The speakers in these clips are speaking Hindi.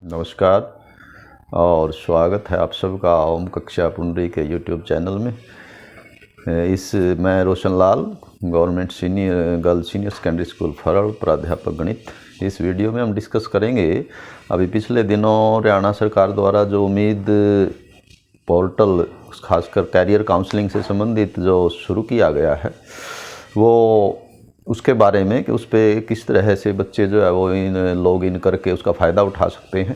नमस्कार और स्वागत है आप सबका ओम कक्षा पुंडरी के यूट्यूब चैनल में। मैं Roshan Lal, government girls senior secondary school फरड़, प्राध्यापक गणित। इस वीडियो में हम डिस्कस करेंगे अभी पिछले दिनों हरियाणा सरकार द्वारा जो उम्मीद पोर्टल खासकर कैरियर काउंसलिंग से संबंधित जो शुरू किया गया है वो उसके बारे में कि उस पर किस तरह से बच्चे जो है वो लॉग इन करके उसका फ़ायदा उठा सकते हैं।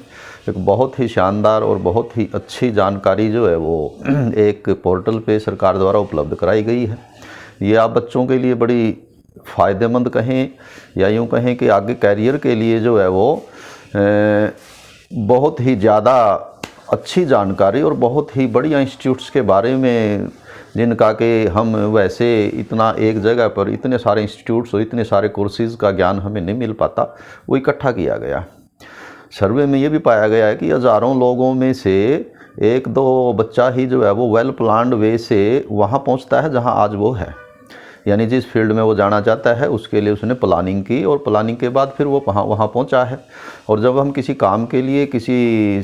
एक बहुत ही शानदार और बहुत ही अच्छी जानकारी जो है वो एक पोर्टल पे सरकार द्वारा उपलब्ध कराई गई है। ये आप बच्चों के लिए बड़ी फ़ायदेमंद कहें या यूँ कहें कि आगे कैरियर के लिए जो है वो बहुत ही ज़्यादा अच्छी जानकारी और बहुत ही बढ़िया इंस्टीट्यूट्स के बारे में जिनका कि हम वैसे इतना एक जगह पर इतने सारे इंस्टीट्यूट्स और इतने सारे कोर्सेज़ का ज्ञान हमें नहीं मिल पाता, वो इकट्ठा किया गया। सर्वे में ये भी पाया गया है कि हज़ारों लोगों में से एक दो बच्चा ही जो है वो वेल प्लान्ड वे से वहाँ पहुँचता है जहाँ आज वो है। यानी जिस फील्ड में वो जाना चाहता है उसके लिए उसने प्लानिंग की और प्लानिंग के बाद फिर वो वहाँ पहुँचा है। और जब हम किसी काम के लिए, किसी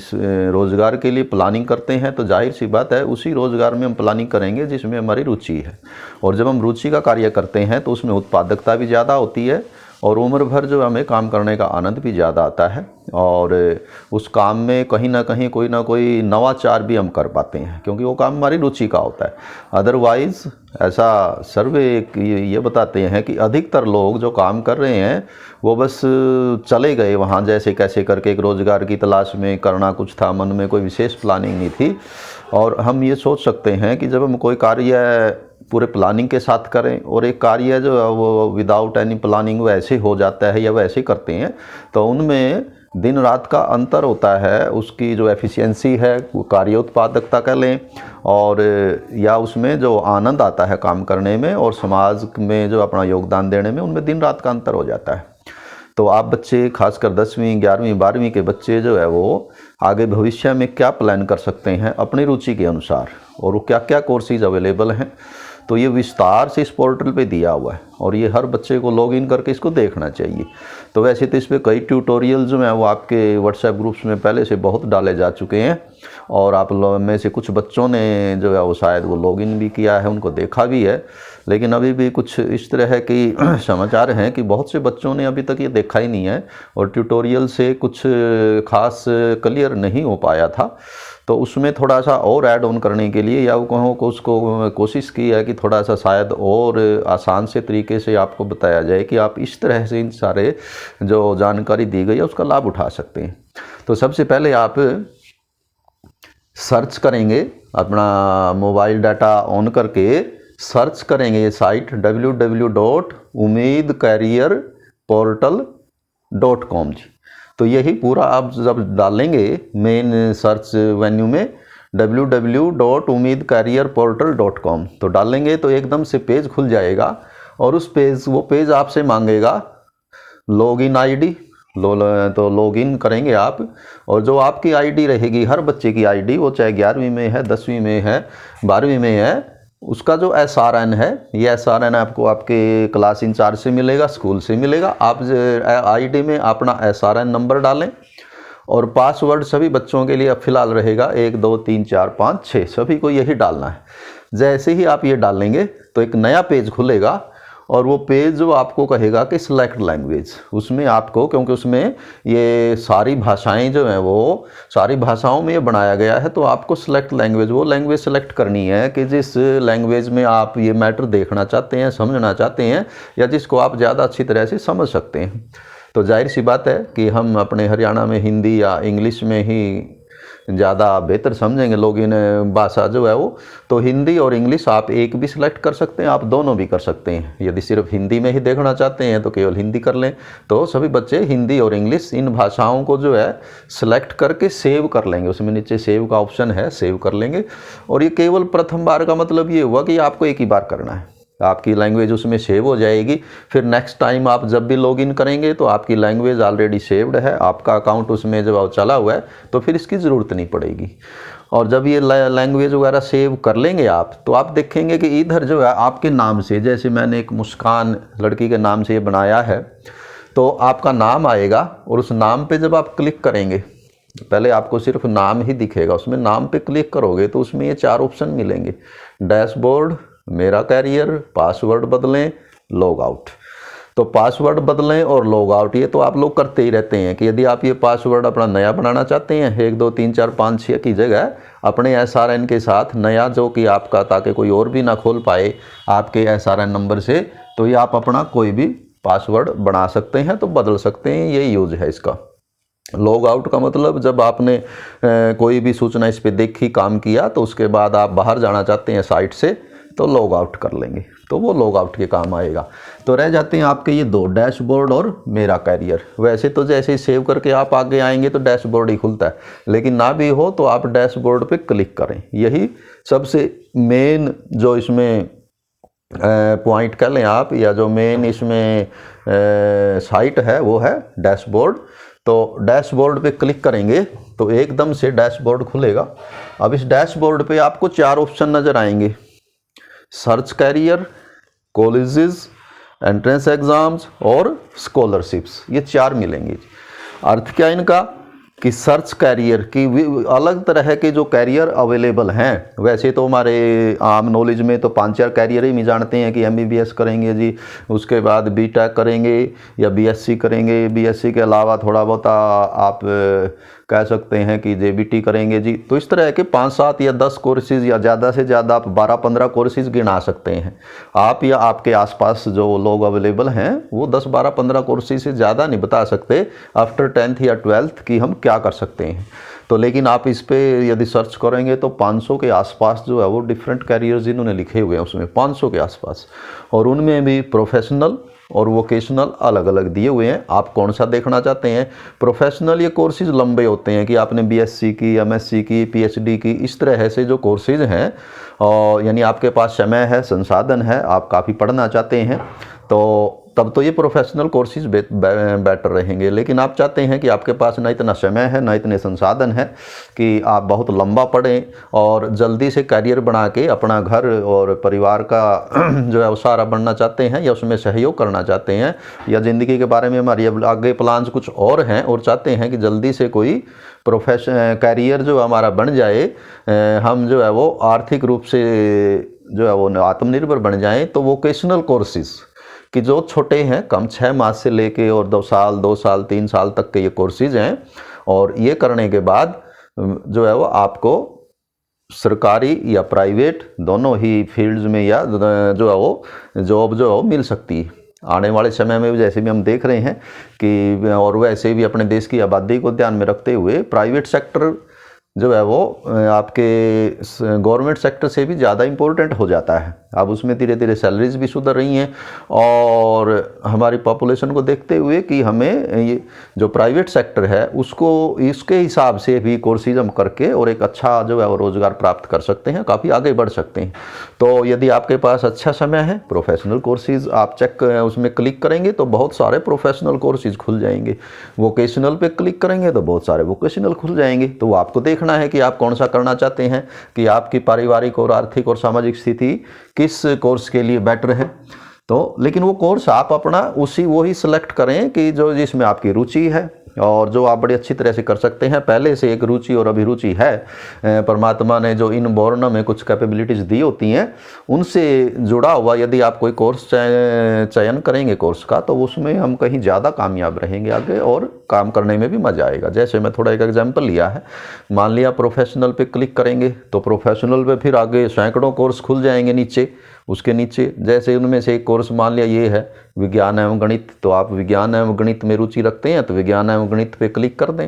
रोज़गार के लिए प्लानिंग करते हैं तो जाहिर सी बात है उसी रोज़गार में हम प्लानिंग करेंगे जिसमें हमारी रुचि है। और जब हम रुचि का कार्य करते हैं तो उसमें उत्पादकता भी ज़्यादा होती है और उम्र भर जो हमें काम करने का आनंद भी ज़्यादा आता है और उस काम में कहीं ना कहीं कोई ना कोई नवाचार भी हम कर पाते हैं क्योंकि वो काम हमारी रुचि का होता है। अदरवाइज़ ऐसा सर्वे ये बताते हैं कि अधिकतर लोग जो काम कर रहे हैं वो बस चले गए वहाँ, जैसे कैसे करके एक रोज़गार की तलाश में, करना कुछ था, मन में कोई विशेष प्लानिंग नहीं थी। और हम ये सोच सकते हैं कि जब हम कोई कार्य पूरे प्लानिंग के साथ करें और एक कार्य जो है वो विदाउट एनी प्लानिंग वैसे हो जाता है या वैसे करते हैं तो उनमें दिन रात का अंतर होता है। उसकी जो एफिशिएंसी है, वो कार्य उत्पादकता कह लें, और या उसमें जो आनंद आता है काम करने में और समाज में जो अपना योगदान देने में, उनमें दिन रात का अंतर हो जाता है। तो आप बच्चे खासकर 10वीं 11वीं 12वीं के बच्चे जो है वो आगे भविष्य में क्या प्लान कर सकते हैं अपनी रुचि के अनुसार और वो क्या क्या कोर्सेज अवेलेबल हैं, तो ये विस्तार से इस पोर्टल पे दिया हुआ है और ये हर बच्चे को लॉग इन करके इसको देखना चाहिए। तो वैसे तो इस पर कई ट्यूटोरियल जो हैं वो आपके व्हाट्सएप ग्रुप्स में पहले से बहुत डाले जा चुके हैं और आप में से कुछ बच्चों ने जो है वो शायद वो लॉग इन भी किया है, उनको देखा भी है। लेकिन अभी भी कुछ इस तरह की समाचार हैं कि बहुत से बच्चों ने अभी तक ये देखा ही नहीं है और ट्यूटोरियल से कुछ खास क्लियर नहीं हो पाया था। तो उसमें थोड़ा सा और ऐड ऑन करने के लिए या वो कहूँ को उसको कोशिश की है कि थोड़ा सा शायद और आसान से तरीके से आपको बताया जाए कि आप इस तरह से इन सारे जो जानकारी दी गई है उसका लाभ उठा सकते हैं। तो सबसे पहले आप सर्च करेंगे, अपना मोबाइल डाटा ऑन करके सर्च करेंगे ये साइट www.umeedcareerportal.com जी। तो यही पूरा आप जब डालेंगे मेन सर्च वेन्यू में www.umeedcareerportal.com तो डालेंगे तो एकदम से पेज खुल जाएगा और वो पेज आपसे मांगेगा लॉगिन आईडी। तो लॉगिन करेंगे आप और जो आपकी आईडी रहेगी, हर बच्चे की आईडी, वो चाहे 11वीं में है, 10वीं में है, 12वीं में है, उसका जो SRN है, ये SRN आपको आपके क्लास इंचार्ज से मिलेगा, स्कूल से मिलेगा। आप आईडी में अपना SRN नंबर डालें और पासवर्ड सभी बच्चों के लिए अब फिलहाल रहेगा 1 2 3 4 5 6, सभी को यही डालना है। जैसे ही आप ये डालेंगे तो एक नया पेज खुलेगा और वो पेज जो आपको कहेगा कि सिलेक्ट लैंग्वेज, उसमें आपको, क्योंकि उसमें ये सारी भाषाएं जो हैं वो सारी भाषाओं में ये बनाया गया है, तो आपको सिलेक्ट लैंग्वेज, वो लैंग्वेज सेलेक्ट करनी है कि जिस लैंग्वेज में आप ये मैटर देखना चाहते हैं, समझना चाहते हैं या जिसको आप ज़्यादा अच्छी तरह से समझ सकते हैं। तो जाहिर सी बात है कि हम अपने हरियाणा में हिंदी या इंग्लिश में ही ज़्यादा बेहतर समझेंगे लोग इन भाषा जो है वो, तो हिंदी और इंग्लिश आप एक भी सिलेक्ट कर सकते हैं, आप दोनों भी कर सकते हैं। यदि सिर्फ हिंदी में ही देखना चाहते हैं तो केवल हिंदी कर लें। तो सभी बच्चे हिंदी और इंग्लिश इन भाषाओं को जो है सिलेक्ट करके सेव कर लेंगे, उसमें नीचे सेव का ऑप्शन है, सेव कर लेंगे। और ये केवल प्रथम बार का मतलब ये हुआ कि आपको एक ही बार करना है, आपकी लैंग्वेज उसमें सेव हो जाएगी। फिर नेक्स्ट टाइम आप जब भी लॉगिन करेंगे तो आपकी लैंग्वेज ऑलरेडी सेव्ड है, आपका अकाउंट उसमें जब चला हुआ है तो फिर इसकी ज़रूरत नहीं पड़ेगी। और जब ये लैंग्वेज वगैरह सेव कर लेंगे आप, तो आप देखेंगे कि इधर जो है आपके नाम से, जैसे मैंने एक मुस्कान लड़की के नाम से ये बनाया है, तो आपका नाम आएगा और उस नाम पे जब आप क्लिक करेंगे पहले आपको सिर्फ नाम ही दिखेगा, उसमें नाम पे क्लिक करोगे तो उसमें ये 4 ऑप्शन मिलेंगे, डैशबोर्ड, मेरा कैरियर, पासवर्ड बदलें, लॉग आउट। तो पासवर्ड बदलें और लॉग आउट ये तो आप लोग करते ही रहते हैं कि यदि आप ये पासवर्ड अपना नया बनाना चाहते हैं 1 2 3 4 5 6 की जगह अपने SRN के साथ नया, जो कि आपका, ताकि कोई और भी ना खोल पाए आपके SRN नंबर से, तो ये आप अपना कोई भी पासवर्ड बना सकते हैं, तो बदल सकते हैं, ये यूज है इसका। लॉग आउट का मतलब जब आपने कोई भी सूचना इस पर देखी, काम किया, तो उसके बाद आप बाहर जाना चाहते हैं साइट से, तो लॉग आउट कर लेंगे, तो वो लॉग आउट के काम आएगा। तो रह जाते हैं आपके ये 2, डैशबोर्ड और मेरा कैरियर। वैसे तो जैसे ही सेव करके आप आगे आएंगे तो डैशबोर्ड ही खुलता है, लेकिन ना भी हो तो आप डैशबोर्ड पे क्लिक करें। यही सबसे मेन जो इसमें पॉइंट कह लें आप, या जो मेन इसमें साइट है वो है डैशबोर्ड। तो डैशबोर्ड पे क्लिक करेंगे तो एकदम से डैशबोर्ड खुलेगा। अब इस डैशबोर्ड पे आपको 4 ऑप्शन नज़र आएंगे, search career, colleges, entrance exams और स्कॉलरशिप्स, ये 4 मिलेंगे। अर्थ क्या इनका कि सर्च कैरियर की अलग तरह के जो कैरियर अवेलेबल हैं, वैसे तो हमारे आम नॉलेज में तो 5-4 कैरियर ही जानते हैं कि MBBS करेंगे जी, उसके बाद BTech करेंगे या BSc करेंगे, BSc के अलावा थोड़ा बहुत आप कह सकते हैं कि JBT करेंगे जी। तो इस तरह के 5-7 या 10 कोर्सेज या ज़्यादा से ज़्यादा आप 12-15 कोर्सेज गिना सकते हैं आप, या आपके आसपास जो लोग अवेलेबल हैं वो 10-12-15 कोर्सेज से ज़्यादा नहीं बता सकते आफ्टर 10th या 12th की हम क्या कर सकते हैं। तो लेकिन आप इस पे यदि सर्च करेंगे तो 500 के आसपास जो है वो डिफरेंट कैरियर्स इन्होंने लिखे हुए हैं उसमें, 500 के आसपास, और उनमें भी प्रोफेशनल और वोकेशनल अलग अलग दिए हुए हैं। आप कौन सा देखना चाहते हैं? प्रोफेशनल ये कोर्सेज लंबे होते हैं कि आपने BSc की, MSc की, PhD की, इस तरह से जो कोर्सेज हैं, और यानी आपके पास समय है, संसाधन है, आप काफ़ी पढ़ना चाहते हैं, तो तब तो ये प्रोफेशनल कोर्सेज बेटर रहेंगे। लेकिन आप चाहते हैं कि आपके पास ना इतना समय है ना इतने संसाधन है कि आप बहुत लंबा पढ़ें और जल्दी से करियर बना के अपना घर और परिवार का जो है वो सहारा बनना चाहते हैं, या उसमें सहयोग करना चाहते हैं, या ज़िंदगी के बारे में हमारी आगे प्लान्स कुछ और हैं और चाहते हैं कि जल्दी से कोई करियर जो हमारा बन जाए, हम जो है वो आर्थिक रूप से जो है वो आत्मनिर्भर बन जाएं, तो वोकेशनल कोर्सेज कि जो छोटे हैं, कम 6 माह से लेके और 2 साल 3 साल तक के ये कोर्सेज हैं, और ये करने के बाद जो है वो आपको सरकारी या प्राइवेट दोनों ही फील्ड्स में या जो है वो जॉब जो है वो मिल सकती है आने वाले समय में। जैसे भी हम देख रहे हैं कि, और वैसे भी अपने देश की आबादी को ध्यान में रखते हुए प्राइवेट सेक्टर जो है वो आपके गवर्नमेंट सेक्टर से भी ज़्यादा इम्पोर्टेंट हो जाता है। अब उसमें धीरे धीरे सैलरीज भी सुधर रही हैं, और हमारी पॉपुलेशन को देखते हुए कि हमें ये जो प्राइवेट सेक्टर है उसको इसके हिसाब से भी कोर्सेज हम करके और एक अच्छा जो है वो रोज़गार प्राप्त कर सकते हैं, काफ़ी आगे बढ़ सकते हैं। तो यदि आपके पास अच्छा समय है, प्रोफेशनल कोर्सेज आप चेक उसमें क्लिक करेंगे तो बहुत सारे प्रोफेशनल कोर्सेज खुल जाएंगे। वोकेशनल पे क्लिक करेंगे तो बहुत सारे वोकेशनल खुल जाएंगे। तो आपको देखना है कि आप कौन सा करना चाहते हैं, कि आपकी पारिवारिक और आर्थिक और सामाजिक स्थिति किस कोर्स के लिए बेटर है। तो लेकिन वो कोर्स आप अपना वही सिलेक्ट करें कि जो जिसमें आपकी रुचि है और जो आप बड़ी अच्छी तरह से कर सकते हैं। पहले से एक रुचि और अभिरुचि है, परमात्मा ने जो इन बोर्न में कुछ कैपेबिलिटीज़ दी होती हैं उनसे जुड़ा हुआ यदि आप कोई कोर्स चयन करेंगे कोर्स का, तो उसमें हम कहीं ज़्यादा कामयाब रहेंगे आगे और काम करने में भी मज़ा आएगा। जैसे मैं थोड़ा एक एग्जांपल लिया है, मान लिया प्रोफेशनल पे क्लिक करेंगे तो प्रोफेशनल पे फिर आगे सैकड़ों कोर्स खुल जाएंगे नीचे, उसके नीचे। जैसे उनमें से एक कोर्स मान लिया ये है विज्ञान एवं गणित, तो आप विज्ञान एवं गणित में रुचि रखते हैं तो विज्ञान एवं गणित पे क्लिक कर दें।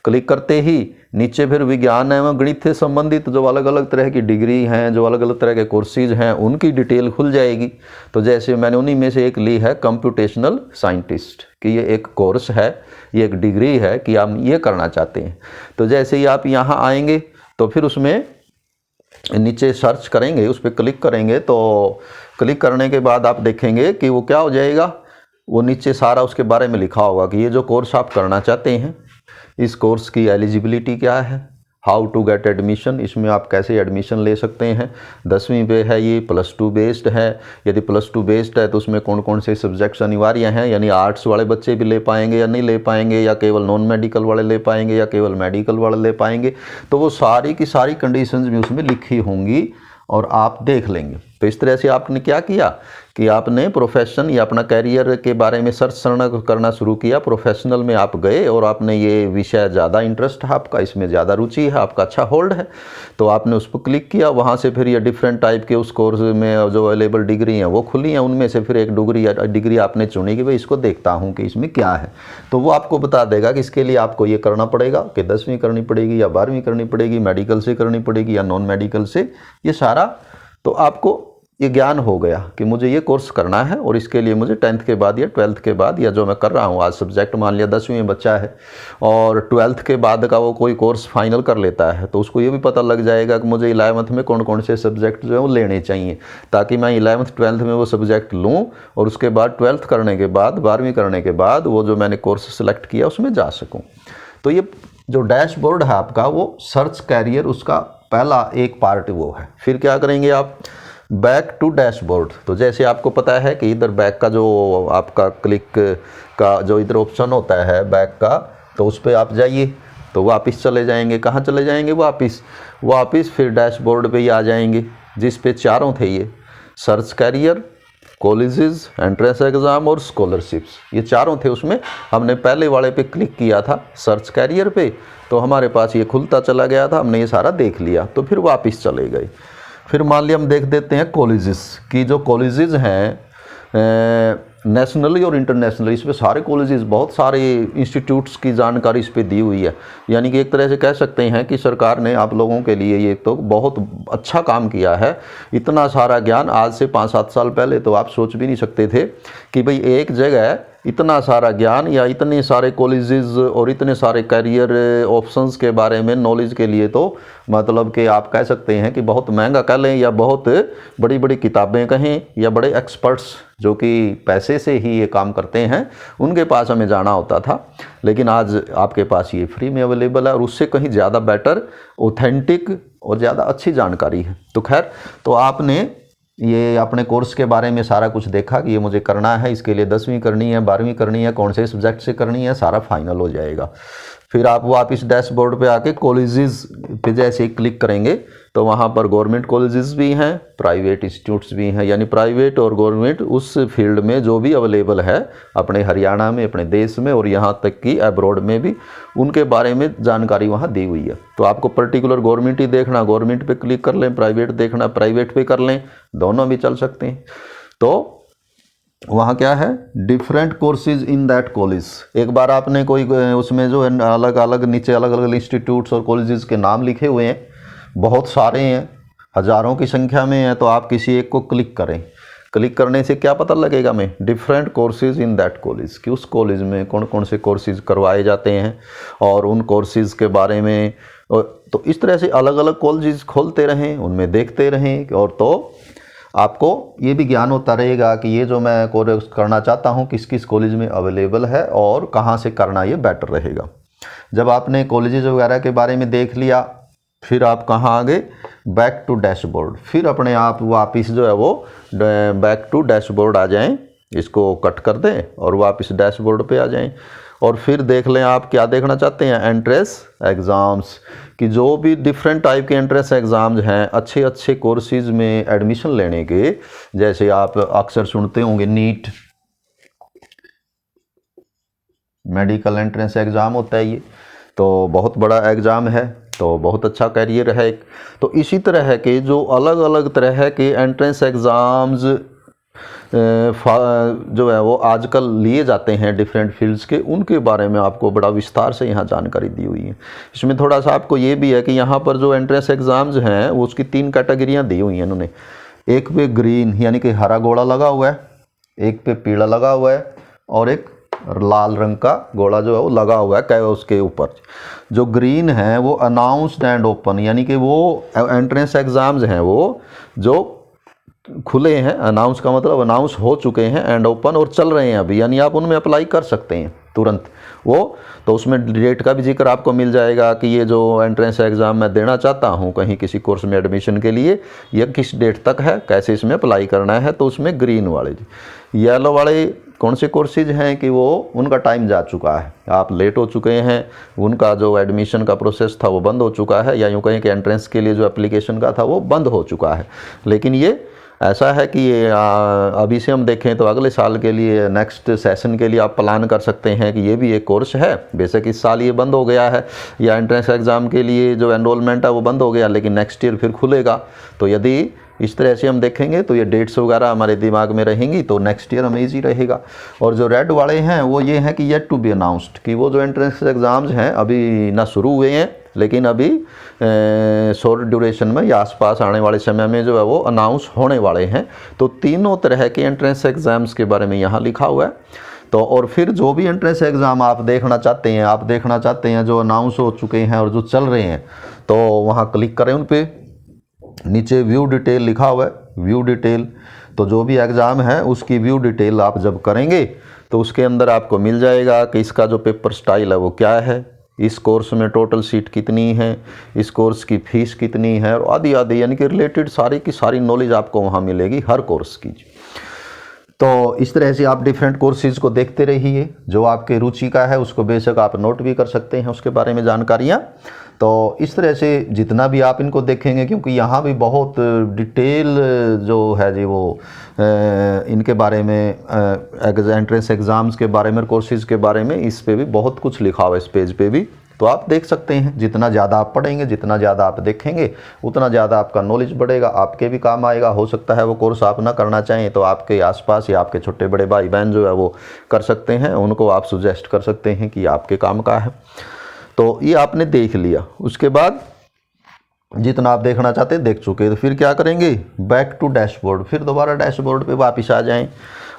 क्लिक करते ही नीचे फिर विज्ञान एवं गणित से संबंधित जो अलग अलग तरह की डिग्री हैं, जो अलग अलग तरह के कोर्सेज हैं, उनकी डिटेल खुल जाएगी। तो जैसे मैंने उन्हीं में से एक ली है कंप्यूटेशनल साइंटिस्ट, कि ये एक कोर्स है, ये एक डिग्री है कि आप ये करना चाहते हैं। तो जैसे ही आप यहाँ आएंगे तो फिर उसमें नीचे सर्च करेंगे, उस पर क्लिक करेंगे, तो क्लिक करने के बाद आप देखेंगे कि वो क्या हो जाएगा, वो नीचे सारा उसके बारे में लिखा होगा कि ये जो कोर्स आप करना चाहते हैं इस कोर्स की एलिजिबिलिटी क्या है, हाउ टू गेट एडमिशन, इसमें आप कैसे एडमिशन ले सकते हैं। 10वीं पे है ये, +2 बेस्ड है। यदि +2 बेस्ड है तो उसमें कौन कौन से सब्जेक्ट्स अनिवार्य हैं, यानी आर्ट्स वाले बच्चे भी ले पाएंगे या नहीं ले पाएंगे, या केवल नॉन मेडिकल वाले ले पाएंगे या केवल मेडिकल वाले ले पाएंगे, तो वो सारी की सारी कंडीशंस भी उसमें लिखी होंगी और आप देख लेंगे। तो इस तरह से आपने क्या किया कि आपने प्रोफेशन या अपना कैरियर के बारे में सर्च करना शुरू किया, प्रोफेशनल में आप गए और आपने ये विषय ज़्यादा इंटरेस्ट है आपका, इसमें ज़्यादा रुचि है, आपका अच्छा होल्ड है, तो आपने उस पर क्लिक किया। वहाँ से फिर ये डिफरेंट टाइप के उस कोर्स में जो अवेलेबल डिग्री हैं वो खुली हैं, उनमें से फिर एक डिग्री आपने चुनी कि भाई इसको देखता हूँ कि इसमें क्या है, तो वो आपको बता देगा कि इसके लिए आपको ये करना पड़ेगा कि 10वीं करनी पड़ेगी या 12वीं करनी पड़ेगी, मेडिकल से करनी पड़ेगी या नॉन मेडिकल से, ये सारा तो आपको ये ज्ञान हो गया कि मुझे ये कोर्स करना है और इसके लिए मुझे 10th के बाद या 12th के बाद या जो मैं कर रहा हूँ आज सब्जेक्ट, मान लिया 10वीं में बच्चा है और 12th के बाद का वो कोई कोर्स फाइनल कर लेता है, तो उसको ये भी पता लग जाएगा कि मुझे 11th में कौन कौन से सब्जेक्ट जो है वो लेने चाहिए, ताकि मैं 11th 12th में वो सब्जेक्ट लूँ और उसके बाद 12th करने के बाद 12वीं करने के बाद वो जो मैंने कोर्स सेलेक्ट किया उसमें जा सकूँ। तो ये जो डैशबोर्ड है आपका वो सर्च कैरियर उसका पहला एक पार्ट वो है। फिर क्या करेंगे आप, बैक टू डैशबोर्ड। तो जैसे आपको पता है कि इधर बैक का जो आपका क्लिक का जो इधर ऑप्शन होता है बैक का, तो उस पर आप जाइए तो वापस चले जाएंगे। कहाँ चले जाएंगे, वापस फिर डैशबोर्ड पे ही आ जाएंगे जिस पे चारों थे ये, search career, colleges, entrance exam और स्कॉलरशिप्स, ये चारों थे। उसमें हमने पहले वाले पे क्लिक किया था सर्च कैरियर पे, तो हमारे पास ये खुलता चला गया था, हमने ये सारा देख लिया, तो फिर वापस चले गए। फिर मान लिया हम देख देते हैं कॉलेजेस की, जो कॉलेजेस हैं नेशनली और इंटरनेशनली, इस पे सारे कॉलेजेस, बहुत सारे इंस्टीट्यूट्स की जानकारी इस पे दी हुई है। यानी कि एक तरह से कह सकते हैं कि सरकार ने आप लोगों के लिए ये तो बहुत अच्छा काम किया है। इतना सारा ज्ञान आज से 5-7 साल पहले तो आप सोच भी नहीं सकते थे कि भाई एक जगह इतना सारा ज्ञान या इतने सारे कॉलेजेस और इतने सारे करियर ऑप्शंस के बारे में नॉलेज के लिए, तो मतलब कि आप कह सकते हैं कि बहुत महंगा कह लें या बहुत बड़ी बड़ी किताबें कहें या बड़े एक्सपर्ट्स जो कि पैसे से ही ये काम करते हैं उनके पास हमें जाना होता था। लेकिन आज आपके पास ये फ्री में अवेलेबल है और उससे कहीं ज़्यादा बेटर, ऑथेंटिक और ज़्यादा अच्छी जानकारी है। तो खैर, तो आपने ये अपने कोर्स के बारे में सारा कुछ देखा कि ये मुझे करना है, इसके लिए 10वीं करनी है, 12वीं करनी है, कौन से सब्जेक्ट से करनी है, सारा फाइनल हो जाएगा। फिर आप वापस डैशबोर्ड पे आके कॉलेजेस पे जैसे ही क्लिक करेंगे तो वहाँ पर गवर्नमेंट कॉलेजेस भी हैं, प्राइवेट इंस्टीट्यूट्स भी हैं, यानी प्राइवेट और गवर्नमेंट उस फील्ड में जो भी अवेलेबल है अपने हरियाणा में, अपने देश में और यहाँ तक कि अब्रॉड में भी, उनके बारे में जानकारी वहाँ दी हुई है। तो आपको पर्टिकुलर गवर्नमेंट ही देखना, गवर्नमेंट पे क्लिक कर लें, प्राइवेट देखना प्राइवेट पे कर लें, दोनों भी चल सकते हैं। तो वहाँ क्या है, different courses in that college. एक बार आपने कोई उसमें जो है अलग अलग नीचे अलग अलग इंस्टीट्यूट्स और कॉलेजेस के नाम लिखे हुए हैं, बहुत सारे हैं, हज़ारों की संख्या में है, तो आप किसी एक को क्लिक करें। क्लिक करने से क्या पता लगेगा हमें, different courses in that college, कि उस कॉलेज में कौन कौन से कोर्सेज करवाए जाते हैं और उन कोर्सेज के बारे में। तो इस तरह से अलग अलग कॉलेजेस खोलते रहें, उनमें देखते रहें, और तो आपको ये भी ज्ञान होता रहेगा कि ये जो मैं कोर्स करना चाहता हूँ किस किस कॉलेज में अवेलेबल है और कहाँ से करना ये बेटर रहेगा। जब आपने कॉलेजेस वगैरह के बारे में देख लिया, फिर आप कहाँ आ गए, बैक टू डैशबोर्ड। फिर अपने आप वापस जो है वो बैक टू डैशबोर्ड आ जाएं, इसको कट कर दें और वापस डैशबोर्ड पे आ जाएं और फिर देख लें आप क्या देखना चाहते हैं, एंट्रेंस एग्ज़ाम्स, कि जो भी डिफरेंट टाइप के एंट्रेंस एग्ज़ाम्स हैं अच्छे अच्छे कोर्सेज में एडमिशन लेने के। जैसे आप अक्सर सुनते होंगे नीट, मेडिकल एंट्रेंस एग्ज़ाम होता है ये, तो बहुत बड़ा एग्ज़ाम है, तो बहुत अच्छा कैरियर है एक। तो इसी तरह के जो अलग अलग तरह के एंट्रेंस एग्ज़ाम्स जो है वो आजकल लिए जाते हैं डिफरेंट फील्ड्स के, उनके बारे में आपको बड़ा विस्तार से यहाँ जानकारी दी हुई है। इसमें थोड़ा सा आपको ये भी है कि यहाँ पर जो एंट्रेंस एग्ज़ाम्स हैं वो उसकी 3 कैटेगरियाँ दी हुई हैं इन्होंने। एक पे ग्रीन यानी कि हरा गोला लगा हुआ है, एक पे पीला लगा हुआ है और एक लाल रंग का गोला जो है वो लगा हुआ है उसके ऊपर। जो ग्रीन है वो अनाउंस्ड एंड ओपन, यानी कि वो एंट्रेंस एग्ज़ाम्स हैं वो जो खुले हैं, अनाउंस का मतलब अनाउंस हो चुके हैं, एंड ओपन और चल रहे हैं अभी, यानी आप उनमें अप्लाई कर सकते हैं तुरंत। वो, तो उसमें डेट का भी जिक्र आपको मिल जाएगा कि ये जो एंट्रेंस एग्ज़ाम मैं देना चाहता हूँ कहीं किसी कोर्स में एडमिशन के लिए, यह किस डेट तक है, कैसे इसमें अप्लाई करना है। तो उसमें ग्रीन वाले, येलो वाले कौन से कोर्सेज हैं कि वो उनका टाइम जा चुका है, आप लेट हो चुके हैं, उनका जो एडमिशन का प्रोसेस था वो बंद हो चुका है, या यूँ कहें कि एंट्रेंस के लिए जो एप्लीकेशन का था वो बंद हो चुका है। लेकिन ये ऐसा है कि ये अभी से हम देखें तो अगले साल के लिए, नेक्स्ट सेशन के लिए आप प्लान कर सकते हैं कि ये भी एक कोर्स है। बेशक इस साल ये बंद हो गया है, या एंट्रेंस एग्ज़ाम के लिए जो एनरोलमेंट है वो बंद हो गया, लेकिन नेक्स्ट ईयर फिर खुलेगा। तो यदि इस तरह से हम देखेंगे तो ये डेट्स वगैरह हमारे दिमाग में रहेंगी तो नेक्स्ट ईयर हमें ईजी रहेगा। और जो रेड वाले हैं वो ये हैं कि येट टू बी अनाउंस्ड, कि वो जो एंट्रेंस एग्ज़ाम्स हैं अभी ना शुरू हुए हैं, लेकिन अभी शॉर्ट ड्यूरेशन में या आसपास आने वाले समय में जो है वो अनाउंस होने वाले हैं। तो तीनों तरह के एंट्रेंस एग्ज़ाम्स के बारे में यहाँ लिखा हुआ है। तो और फिर जो भी एंट्रेंस एग्ज़ाम आप देखना चाहते हैं जो अनाउंस हो चुके हैं और जो चल रहे हैं, तो वहाँ क्लिक करें उन पर। नीचे व्यू डिटेल लिखा हुआ है, व्यू डिटेल, तो जो भी एग्ज़ाम है उसकी व्यू डिटेल आप जब करेंगे तो उसके अंदर आपको मिल जाएगा कि इसका जो पेपर स्टाइल है वो क्या है, इस कोर्स में टोटल सीट कितनी है, इस कोर्स की फ़ीस कितनी है, और आदि आदि, यानी कि रिलेटेड सारी की सारी नॉलेज आपको वहाँ मिलेगी हर कोर्स की। तो इस तरह से आप डिफरेंट कोर्सेज़ को देखते रहिए, जो आपके रुचि का है उसको बेशक आप नोट भी कर सकते हैं उसके बारे में जानकारियाँ। तो इस तरह से जितना भी आप इनको देखेंगे, क्योंकि यहाँ भी बहुत डिटेल जो है जी वो इनके बारे में, एंट्रेंस एग्ज़ाम्स के बारे में, कोर्सेज़ के बारे में, इस पे भी बहुत कुछ लिखा हुआ है इस पेज पे भी। तो आप देख सकते हैं, जितना ज़्यादा आप पढ़ेंगे, जितना ज़्यादा आप देखेंगे, उतना ज़्यादा आपका नॉलेज बढ़ेगा, आपके भी काम आएगा। हो सकता है वो कोर्स आप ना करना चाहें तो आपके आसपास या आपके छोटे बड़े भाई बहन जो है वो कर सकते हैं, उनको आप सुजेस्ट कर सकते हैं कि आपके काम का है। तो ये आपने देख लिया, उसके बाद जितना आप देखना चाहते हैं देख चुके, तो फिर क्या करेंगे, बैक टू डैशबोर्ड, फिर दोबारा डैशबोर्ड पे वापस आ जाएं,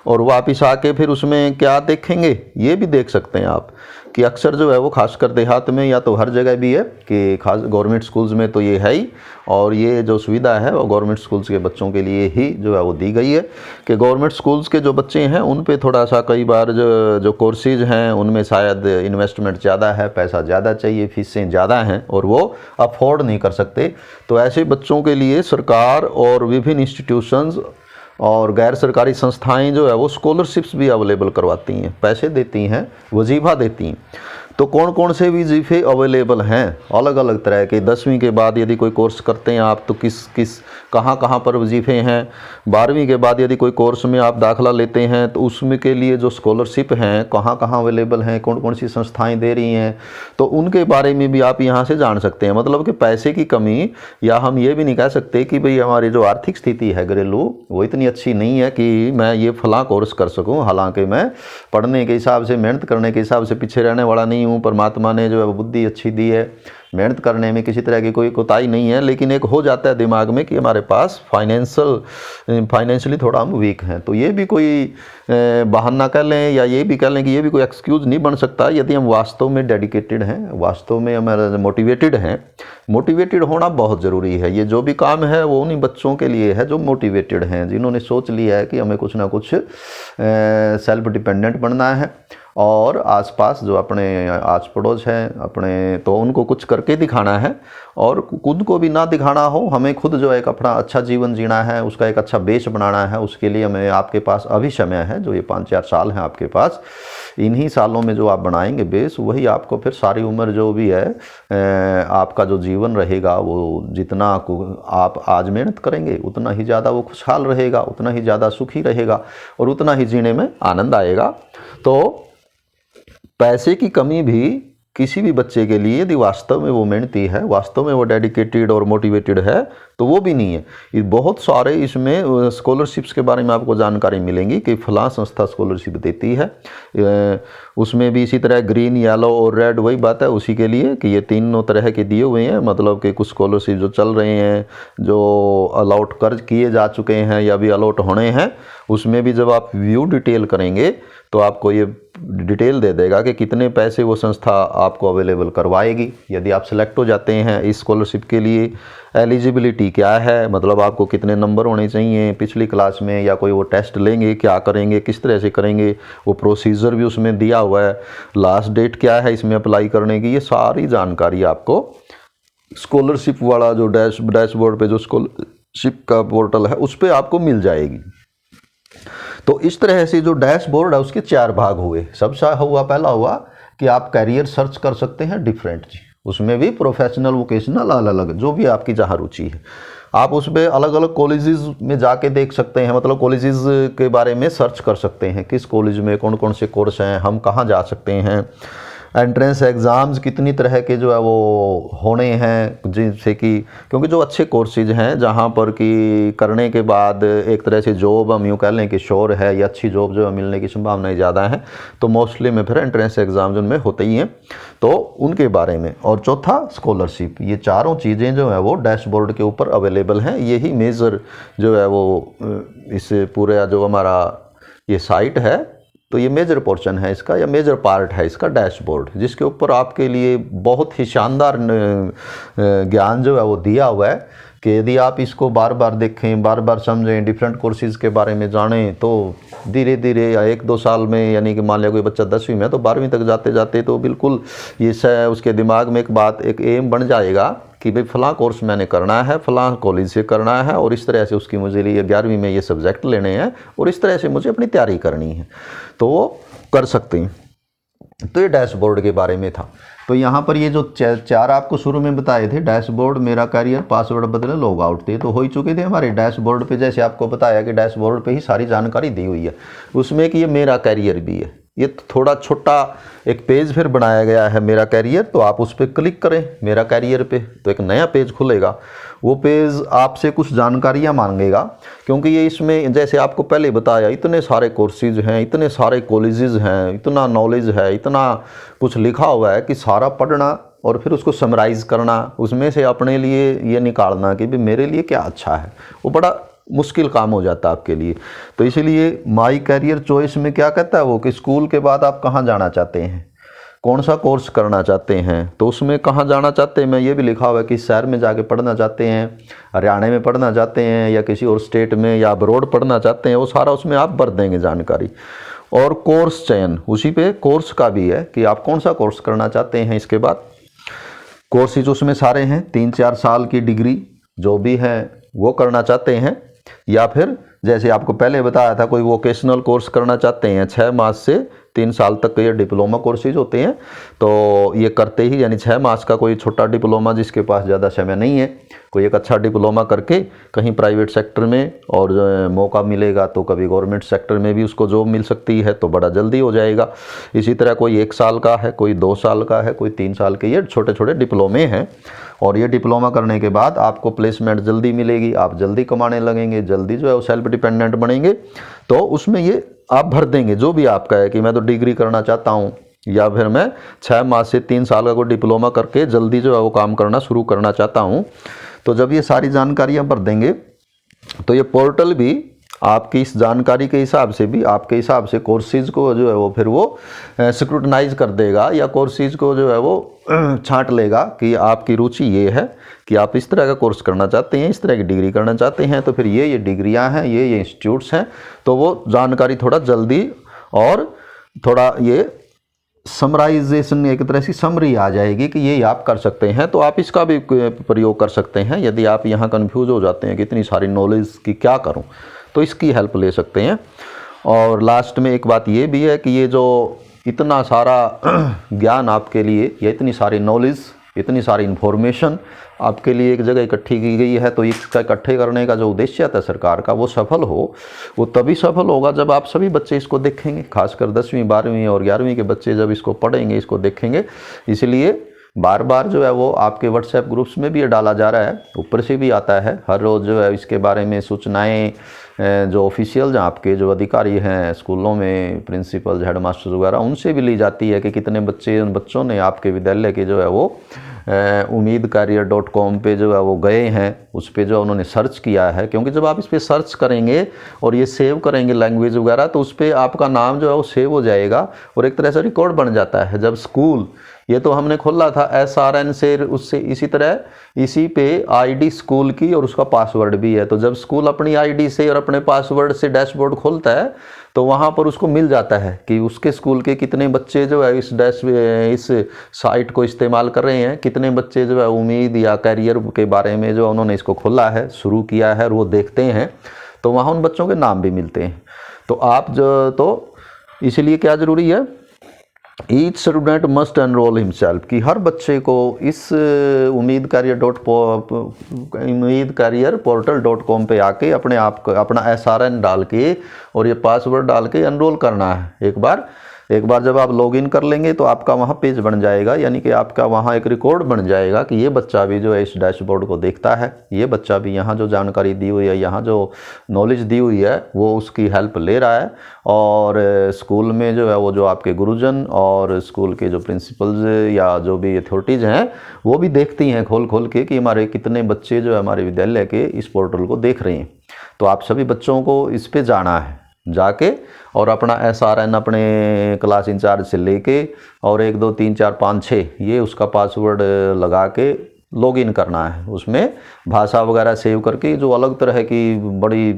और वापस आके फिर उसमें क्या देखेंगे, ये भी देख सकते हैं आप कि अक्सर जो है वो खासकर देहात में, या तो हर जगह भी है कि खास गवर्नमेंट स्कूल्स में तो ये है ही, और ये जो सुविधा है वो गवर्नमेंट स्कूल्स के बच्चों के लिए ही जो है वो दी गई है कि गवर्नमेंट स्कूल्स के जो बच्चे हैं उन पे थोड़ा सा कई बार जो कोर्सेज हैं उनमें शायद इन्वेस्टमेंट ज़्यादा है, पैसा ज़्यादा चाहिए, फीसें ज़्यादा हैं और वो अफोर्ड नहीं कर सकते। तो ऐसे बच्चों के लिए सरकार और विभिन्न इंस्टीट्यूशंस और गैर सरकारी संस्थाएं जो है वो स्कॉलरशिप्स भी अवेलेबल करवाती हैं, पैसे देती हैं, वजीफ़ा देती हैं। तो कौन कौन से वजीफ़े अवेलेबल हैं, अलग अलग तरह के। 10वीं के बाद यदि कोई कोर्स करते हैं आप तो किस कहाँ पर वजीफ़े हैं। 12वीं के बाद यदि कोई कोर्स में आप दाखिला लेते हैं तो उसमें के लिए जो स्कॉलरशिप हैं कहाँ अवेलेबल हैं, कौन कौन सी संस्थाएं दे रही हैं, तो उनके बारे में भी आप यहाँ से जान सकते हैं। मतलब कि पैसे की कमी, या हम ये भी नहीं कह सकते कि भाई हमारी जो आर्थिक स्थिति है घरेलू वो इतनी अच्छी नहीं है कि मैं ये फलां कोर्स कर सकूँ। हालांकि मैं पढ़ने के हिसाब से, मेहनत करने के हिसाब से पीछे रहने वाला नहीं हूँ, परमात्मा ने जो है बुद्धि अच्छी दी है, मेहनत करने में किसी तरह की कोई कोताही नहीं है, लेकिन एक हो जाता है दिमाग में कि हमारे पास फाइनेंशियली थोड़ा हम वीक हैं। तो ये भी कोई बहाना कह लें, या ये भी कह लें कि ये भी कोई एक्सक्यूज़ नहीं बन सकता यदि हम वास्तव में डेडिकेटेड हैं, वास्तव में हमारे मोटिवेटेड हैं। मोटिवेटेड होना बहुत ज़रूरी है। ये जो भी काम है वो उन्हीं बच्चों के लिए है जो मोटिवेटेड हैं, जिन्होंने सोच लिया है कि हमें कुछ ना कुछ सेल्फ डिपेंडेंट बनना है, और आसपास जो अपने आस पड़ोस हैं अपने, तो उनको कुछ करके दिखाना है, और खुद को भी ना दिखाना हो, हमें खुद जो एक अपना अच्छा जीवन जीना है, उसका एक अच्छा बेस बनाना है। उसके लिए हमें, आपके पास अभी समय है, जो ये 5-4 साल हैं आपके पास, इन्हीं सालों में जो आप बनाएंगे बेस, वही आपको फिर सारी उम्र जो भी है आपका जो जीवन रहेगा, वो जितना आप आज मेहनत करेंगे उतना ही ज़्यादा वो खुशहाल रहेगा, उतना ही ज़्यादा सुखी रहेगा, और उतना ही जीने में आनंद आएगा। तो पैसे की कमी भी किसी भी बच्चे के लिए, यदि वास्तव में वो मेहनती है, वास्तव में वो डेडिकेटेड और मोटिवेटेड है, तो वो भी नहीं है। ये बहुत सारे इसमें स्कॉलरशिप्स के बारे में आपको जानकारी मिलेंगी कि फलां संस्था स्कॉलरशिप देती है। उसमें भी इसी तरह ग्रीन, येलो और रेड, वही बात है उसी के लिए कि ये तीनों तरह के दिए हुए हैं। मतलब कि कुछ स्कॉलरशिप जो चल रहे हैं, जो अलॉट कर किए जा चुके हैं या भी अलॉट होने हैं, उसमें भी जब आप व्यू डिटेल करेंगे तो आपको ये डिटेल दे देगा कि कितने पैसे वो संस्था आपको अवेलेबल करवाएगी यदि आप सेलेक्ट हो जाते हैं इस स्कॉलरशिप के लिए। एलिजिबिलिटी क्या है, मतलब आपको कितने नंबर होने चाहिए पिछली क्लास में, या कोई वो टेस्ट लेंगे, क्या करेंगे, किस तरह से करेंगे, वो प्रोसीजर भी उसमें दिया हुआ है। लास्ट डेट क्या है इसमें अप्लाई करने की, ये सारी जानकारी आपको स्कॉलरशिप वाला जो डैशबोर्ड पे जो स्कॉलरशिप का पोर्टल है उस पर आपको मिल जाएगी। तो इस तरह से जो डैशबोर्ड है उसके 4 भाग हुए। सबसे हुआ पहला हुआ कि आप कैरियर सर्च कर सकते हैं डिफरेंट जी, उसमें भी प्रोफेशनल वोकेशनल अलग अलग जो भी आपकी जहाँ रुचि है आप उस पर अलग अलग कॉलेजेस में जाके देख सकते हैं, मतलब कॉलेजेस के बारे में सर्च कर सकते हैं किस कॉलेज में कौन कौन से कोर्स हैं, हम कहाँ जा सकते हैं। एंट्रेंस एग्ज़ाम्स कितनी तरह के जो है वो होने हैं, जिनसे कि क्योंकि जो अच्छे कोर्सेज हैं जहाँ पर कि करने के बाद एक तरह से जॉब हम यूँ कह लें कि श्योर है या अच्छी जॉब जो है मिलने की संभावनाएं ज़्यादा हैं, तो मोस्टली में फिर एंट्रेंस एग्ज़ाम उनमें होते ही हैं, तो उनके बारे में। और चौथा स्कॉलरशिप। ये चारों चीज़ें जो है वो डैशबोर्ड के ऊपर अवेलेबल हैं। यही मेजर जो है वो इस पूरे जो हमारा ये साइट है, तो ये मेजर पोर्शन है इसका या मेजर पार्ट है इसका डैशबोर्ड, जिसके ऊपर आपके लिए बहुत ही शानदार ज्ञान जो है वो दिया हुआ है कि यदि आप इसको बार बार देखें, बार बार समझें, डिफरेंट कोर्सेज़ के बारे में जानें, तो धीरे धीरे या 1-2 साल में, यानी कि मान लिया कोई बच्चा 10वीं में तो 12वीं तक जाते जाते तो बिल्कुल ये उसके दिमाग में एक एम बन जाएगा कि भाई फ़लाँ कोर्स मैंने करना है, फ़लाँ कॉलेज से करना है, और इस तरह से उसकी मुझे लिए 11वीं में ये सब्जेक्ट लेने हैं और इस तरह से मुझे अपनी तैयारी करनी है, तो वो कर सकते हैं। तो ये डैशबोर्ड के बारे में था। तो यहाँ पर ये जो 4 आपको शुरू में बताए थे, डैशबोर्ड, मेरा कैरियर, पासवर्ड बदले, लॉग आउट, थे तो हो ही चुके थे हमारे डैशबोर्ड पे। जैसे आपको बताया कि डैशबोर्ड पे ही सारी जानकारी दी हुई है, उसमें कि ये मेरा कैरियर भी है। ये थोड़ा छोटा एक पेज फिर बनाया गया है मेरा कैरियर, तो आप उस पर क्लिक करें मेरा कैरियर पे तो एक नया पेज खुलेगा। वो पेज आपसे कुछ जानकारियाँ मांगेगा, क्योंकि ये इसमें जैसे आपको पहले बताया इतने सारे कोर्सेज हैं, इतने सारे कॉलेजेस हैं, इतना नॉलेज है, इतना कुछ लिखा हुआ है कि सारा पढ़ना और फिर उसको समराइज़ करना, उसमें से अपने लिए ये निकालना कि भाई मेरे लिए क्या अच्छा है, वो बड़ा मुश्किल काम हो जाता है आपके लिए। तो इसीलिए माई कैरियर चॉइस में क्या कहता है वो कि स्कूल के बाद आप कहाँ जाना चाहते हैं, कौन सा कोर्स करना चाहते हैं, तो उसमें कहाँ जाना चाहते हैं मैं ये भी लिखा हुआ है कि शहर में जाके पढ़ना चाहते हैं, हरियाणा में पढ़ना चाहते हैं, या किसी और स्टेट में या अब्रॉड पढ़ना चाहते हैं, वो सारा उसमें आप भर देंगे जानकारी। और कोर्स चयन, उसी पे कोर्स का भी है कि आप कौन सा कोर्स करना चाहते हैं। इसके बाद कोर्सेज उसमें सारे हैं, 3-4 साल की डिग्री जो भी है वो करना चाहते हैं, या फिर जैसे आपको पहले बताया था कोई वोकेशनल कोर्स करना चाहते हैं, 6 मास से 3 साल तक ये डिप्लोमा कोर्सेज होते हैं, तो ये करते ही, यानी 6 मास का कोई छोटा डिप्लोमा जिसके पास ज़्यादा समय नहीं है, कोई एक अच्छा डिप्लोमा करके कहीं प्राइवेट सेक्टर में, और मौका मिलेगा तो कभी गवर्नमेंट सेक्टर में भी उसको जॉब मिल सकती है, तो बड़ा जल्दी हो जाएगा। इसी तरह कोई 1 साल का है, कोई 2 साल का है, कोई 3 साल के, ये छोटे छोटे डिप्लोमे हैं। और ये डिप्लोमा करने के बाद आपको प्लेसमेंट जल्दी मिलेगी, आप जल्दी कमाने लगेंगे, जल्दी जो है वो सेल्फ डिपेंडेंट बनेंगे। तो उसमें ये आप भर देंगे जो भी आपका है कि मैं तो डिग्री करना चाहता हूँ, या फिर मैं 6 मास से 3 साल का कोई डिप्लोमा करके जल्दी जो है वो काम करना शुरू करना चाहता हूँ। तो जब ये सारी जानकारियाँ भर देंगे तो ये पोर्टल भी आपकी इस जानकारी के हिसाब से भी आपके हिसाब से कोर्सेज़ को जो है वो फिर वो स्क्रूटनाइज कर देगा, या कोर्सेज़ को जो है वो छांट लेगा कि आपकी रुचि ये है कि आप इस तरह का कोर्स करना चाहते हैं, इस तरह की डिग्री करना चाहते हैं, तो फिर ये डिग्रियां हैं, ये इंस्टीट्यूट्स हैं, तो वो जानकारी थोड़ा जल्दी और थोड़ा ये समराइजेशन, एक तरह से समरी आ जाएगी कि ये आप कर सकते हैं। तो आप इसका भी प्रयोग कर सकते हैं यदि आप यहाँ कन्फ्यूज हो जाते हैं कि इतनी सारी नॉलेज की क्या करूँ, तो इसकी हेल्प ले सकते हैं। और लास्ट में एक बात ये भी है कि ये जो इतना सारा ज्ञान आपके लिए, या इतनी सारी नॉलेज, इतनी सारी इन्फॉर्मेशन आपके लिए एक जगह इकट्ठी की गई है, तो इसका इकट्ठे करने का जो उद्देश्य था सरकार का वो सफल हो, वो तभी सफल होगा जब आप सभी बच्चे इसको देखेंगे, खासकर 10वीं 12वीं और 11वीं के बच्चे जब इसको पढ़ेंगे, इसको देखेंगे। इसलिए बार बार जो है वो आपके व्हाट्सएप ग्रुप्स में भी ये डाला जा रहा है, ऊपर से भी आता है हर रोज़ जो है इसके बारे में सूचनाएँ, जो ऑफिशियल आपके जो अधिकारी हैं स्कूलों में, प्रिंसिपल, हेडमास्टर वगैरह, उनसे भी ली जाती है कि कितने बच्चों ने आपके विद्यालय के जो है वो umeedcareer.com पे जो है वो गए हैं, उस पर जो उन्होंने सर्च किया है, क्योंकि जब आप इस पर सर्च करेंगे और ये सेव करेंगे लैंग्वेज वगैरह, तो उस पर आपका नाम जो है वो सेव हो जाएगा और एक तरह से रिकॉर्ड बन जाता है। जब स्कूल ये तो हमने खोला था SRN से, उससे इसी तरह इसी पे ID स्कूल की और उसका पासवर्ड भी है। तो जब स्कूल अपनी ID से और अपने पासवर्ड से डैशबोर्ड खोलता है तो वहाँ पर उसको मिल जाता है कि उसके स्कूल के कितने बच्चे जो है इस साइट को इस्तेमाल कर रहे हैं, कितने बच्चे जो है उम्मीद या कैरियर के बारे में जो उन्होंने इसको खोला है, शुरू किया है, और वो देखते हैं, तो वहाँ उन बच्चों के नाम भी मिलते हैं। तो आप जो तो इसलिए क्या ज़रूरी है, each student must enrol himself, कि हर बच्चे को इस umeedcareer.portal.com पे आके अपने आप को अपना SRN डाल के और ये पासवर्ड डाल के एनरोल करना है। एक बार जब आप लॉगिन कर लेंगे तो आपका वहाँ पेज बन जाएगा, यानी कि आपका वहाँ एक रिकॉर्ड बन जाएगा कि ये बच्चा भी जो है इस डैशबोर्ड को देखता है, ये बच्चा भी यहाँ जो जानकारी दी हुई है, यहाँ जो नॉलेज दी हुई है वो उसकी हेल्प ले रहा है। और स्कूल में जो है वो जो आपके गुरुजन और स्कूल के जो प्रिंसिपल्स या जो भी अथॉरिटीज़ हैं वो भी देखती हैं खोल खोल के कि हमारे कितने बच्चे जो है हमारे विद्यालय के इस पोर्टल को देख रहे हैं। तो आप सभी बच्चों को इस पे जाना है, जाके और अपना SRN अपने क्लास इंचार्ज से लेके और 1 2 3 4 5 6 ये उसका पासवर्ड लगा के लॉगिन करना है। उसमें भाषा वगैरह सेव करके जो अलग तरह की बड़ी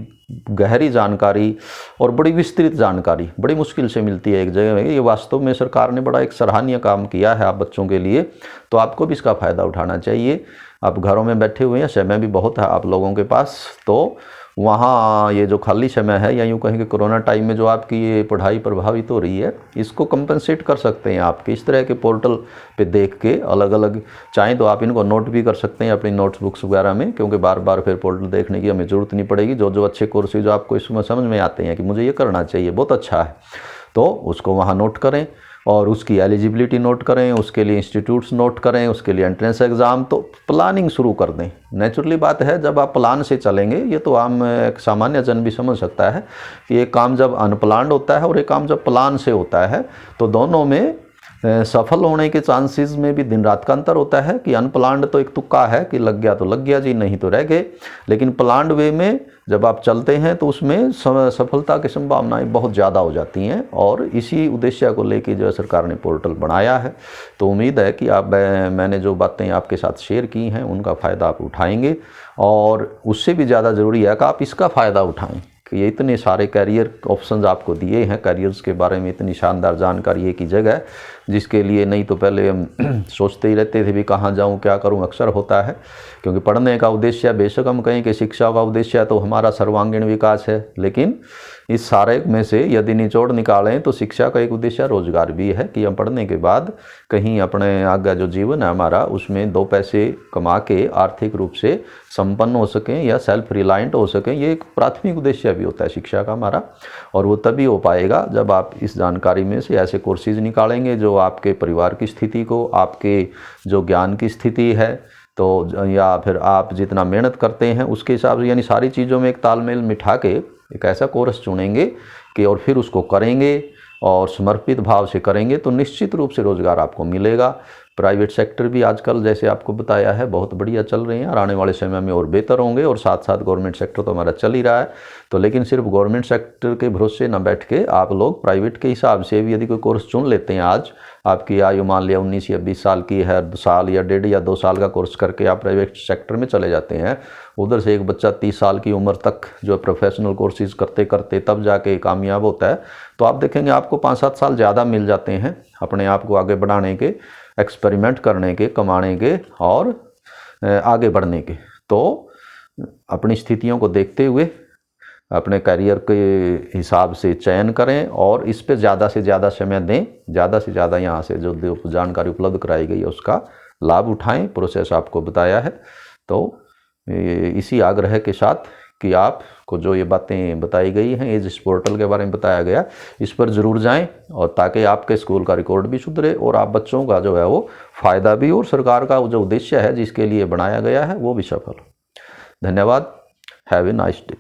गहरी जानकारी और बड़ी विस्तृत जानकारी बड़ी मुश्किल से मिलती है एक जगह में, ये वास्तव में सरकार ने बड़ा एक सराहनीय काम किया है आप बच्चों के लिए। तो आपको भी इसका फ़ायदा उठाना चाहिए। आप घरों में बैठे हुए हैं, समय भी बहुत है आप लोगों के पास, तो वहाँ ये जो खाली समय है या यूँ कहें कि कोरोना टाइम में जो आपकी ये पढ़ाई प्रभावित हो रही है, इसको कंपनसेट कर सकते हैं आप इस तरह के पोर्टल पे देख के। अलग अलग चाहें तो आप इनको नोट भी कर सकते हैं अपनी नोटबुक्स वगैरह में, क्योंकि बार बार फिर पोर्टल देखने की हमें ज़रूरत नहीं पड़ेगी। जो अच्छे कोर्सेज जो आपको इसमें समझ में आते हैं कि मुझे ये करना चाहिए, बहुत अच्छा है, तो उसको वहाँ नोट करें और उसकी एलिजिबिलिटी नोट करें, उसके लिए इंस्टीट्यूट्स नोट करें, उसके लिए एंट्रेंस एग्ज़ाम, तो प्लानिंग शुरू कर दें। नेचुरली बात है, जब आप प्लान से चलेंगे, ये तो आम एक सामान्य जन भी समझ सकता है कि एक काम जब अनप्लान्ड होता है और एक काम जब प्लान से होता है तो दोनों में सफल होने के चांसेस में भी दिन रात का अंतर होता है। कि अनप्लान्ड तो एक तुक्का है कि लग गया तो लग गया जी, नहीं तो रह गए, लेकिन प्लान्ड वे में जब आप चलते हैं तो उसमें सफलता की संभावनाएं बहुत ज़्यादा हो जाती हैं। और इसी उद्देश्य को लेकर जो है सरकार ने पोर्टल बनाया है। तो उम्मीद है कि मैंने जो बातें आपके साथ शेयर की हैं उनका फ़ायदा आप उठाएंगे, और उससे भी ज़्यादा ज़रूरी है कि आप इसका फ़ायदा उठाएं कि ये इतने सारे कैरियर ऑप्शंस आपको दिए हैं, कैरियर्स के बारे में इतनी शानदार जानकारी एक ही जगह, जिसके लिए नहीं तो पहले हम सोचते ही रहते थे भी कहाँ जाऊँ, क्या करूँ, अक्सर होता है। क्योंकि पढ़ने का उद्देश्य, बेशक हम कहें कि शिक्षा का उद्देश्य तो हमारा सर्वांगीण विकास है, लेकिन इस सारे में से यदि निचोड़ निकालें तो शिक्षा का एक उद्देश्य रोजगार भी है कि हम पढ़ने के बाद कहीं अपने आगे जो जीवन है हमारा उसमें 2 पैसे कमा के आर्थिक रूप से संपन्न हो सकें या सेल्फ रिलायंट हो सकें। ये एक प्राथमिक उद्देश्य भी होता है शिक्षा का हमारा, और वो तभी हो पाएगा जब आप इस जानकारी में से ऐसे कोर्सेज निकालेंगे जो आपके परिवार की स्थिति को, आपके जो ज्ञान की स्थिति है, तो या फिर आप जितना मेहनत करते हैं उसके हिसाब से, यानी सारी चीज़ों में एक तालमेल मिठा के एक ऐसा कोर्स चुनेंगे कि और फिर उसको करेंगे और समर्पित भाव से करेंगे तो निश्चित रूप से रोज़गार आपको मिलेगा। प्राइवेट सेक्टर भी आजकल जैसे आपको बताया है बहुत बढ़िया चल रहे हैं, और आने वाले समय में और बेहतर होंगे, और साथ साथ गवर्नमेंट सेक्टर तो हमारा चल ही रहा है। तो लेकिन सिर्फ गवर्नमेंट सेक्टर के भरोसे न बैठ के आप लोग प्राइवेट के हिसाब से भी यदि कोई कोर्स चुन लेते हैं, आज आपकी आयु मान लिया 19 या 20 साल की है, 2 साल या 1.5 या 2 साल का कोर्स करके आप प्राइवेट सेक्टर में चले जाते हैं, उधर से एक बच्चा 30 साल की उम्र तक जो प्रोफेशनल कोर्सेज करते करते तब जाके कामयाब होता है, तो आप देखेंगे आपको 5-7 साल ज़्यादा मिल जाते हैं अपने आप को आगे बढ़ाने के, एक्सपेरिमेंट करने के, कमाने के और आगे बढ़ने के। तो अपनी स्थितियों को देखते हुए अपने करियर के हिसाब से चयन करें और इस पे ज़्यादा से ज़्यादा समय दें, ज़्यादा से ज़्यादा यहाँ से जो जानकारी उपलब्ध कराई गई है उसका लाभ उठाएं। प्रोसेस आपको बताया है, तो इसी आग्रह के साथ कि आपको जो ये बातें बताई गई हैं, इस पोर्टल के बारे में बताया गया, इस पर ज़रूर जाएं, और ताकि आपके स्कूल का रिकॉर्ड भी सुधरे और आप बच्चों का जो है वो फ़ायदा भी, और सरकार का जो उद्देश्य है जिसके लिए बनाया गया है वो भी सफल हो। धन्यवाद। Have a nice day.